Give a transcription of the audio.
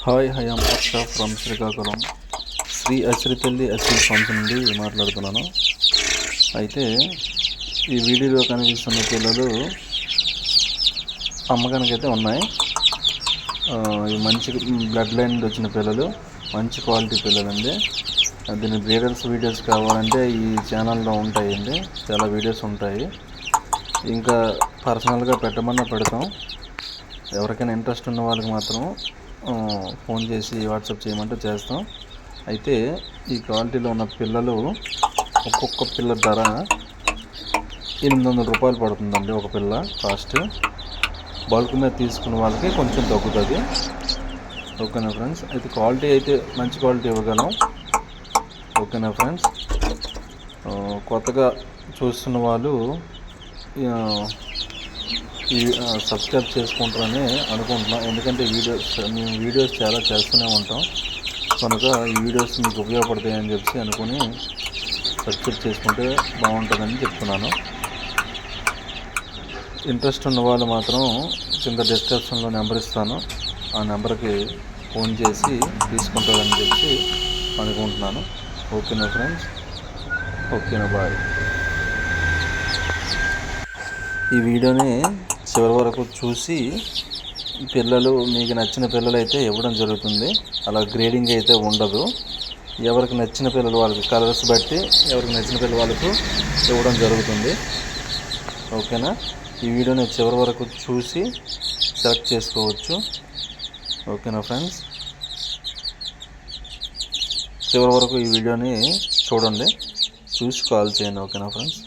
Hi I'm Harsha from Srikakulam Sri Asiripalli Asil farms నుండి మాట్లాడుతున్నాను. అయితే ఈ వీడియోలో కనిపిస్తున్న పిల్లలు అమ్మకానికైతే ఉన్నాయి. ఇవి మంచి బ్లడ్ లైన్ వచ్చిన పిల్లలు, మంచి క్వాలిటీ పిల్లలండి. దీని బ్రీడర్స్ వీడియోస్ కావాలంటే ఈ ఛానల్లో ఉంటాయండి, చాలా వీడియోస్ ఉంటాయి. ఇంకా పర్సనల్గా పెట్టమన్నా పెడతాం. ఎవరికైనా ఇంట్రెస్ట్ ఉన్న వాళ్ళకి మాత్రం ఫోన్ చేసి వాట్సాప్ చేయమంటే చేస్తాం. అయితే ఈ క్వాలిటీలో ఉన్న పిల్లలు ఒక్కొక్క పిల్ల ధర 800 రూపాయలు పడుతుందండి. ఒక పిల్ల కాస్ట్. బల్క్ మీద తీసుకున్న వాళ్ళకి కొంచెం తగ్గుతుంది. ఓకేనా ఫ్రెండ్స్? అయితే క్వాలిటీ అయితే మంచి క్వాలిటీ ఇవ్వగలం. ఓకేనా ఫ్రెండ్స్? కొత్తగా చూస్తున్న వాళ్ళు ఈ సబ్స్క్రైబ్ చేసుకుంటారని అనుకుంటున్నాం. ఎందుకంటే మేము వీడియోస్ చాలా చేస్తూనే ఉంటాం కనుక ఈ వీడియోస్ మీకు ఉపయోగపడతాయని చెప్పి అనుకుని సబ్స్క్రైబ్ చేసుకుంటే బాగుంటుందని చెప్తున్నాను. ఇంట్రెస్ట్ ఉన్న వాళ్ళు మాత్రం కింద డిస్క్రిప్షన్లో నెంబర్ ఇస్తాను, ఆ నెంబర్కి ఫోన్ చేసి తీసుకుంటారని చెప్పి అనుకుంటున్నాను. ఓకేనా ఫ్రెండ్స్? ఓకేనా, బాయ్. ఈ వీడియోని చివరి వరకు చూసి పిల్లలు మీకు నచ్చిన పిల్లలు అయితే ఇవ్వడం జరుగుతుంది. అలా గ్రేడింగ్ అయితే ఉండదు. ఎవరికి నచ్చిన పిల్లలు వాళ్ళకి కలర్స్ బట్టి ఎవరికి నచ్చిన పిల్లలు వాళ్ళకు ఇవ్వడం జరుగుతుంది. ఓకేనా? ఈ వీడియోని చివరి వరకు చూసి సెలెక్ట్ చేసుకోవచ్చు. ఓకేనా ఫ్రెండ్స్? చివరి వరకు ఈ వీడియోని చూడండి, చూసి కాల్ చేయండి. ఓకేనా ఫ్రెండ్స్?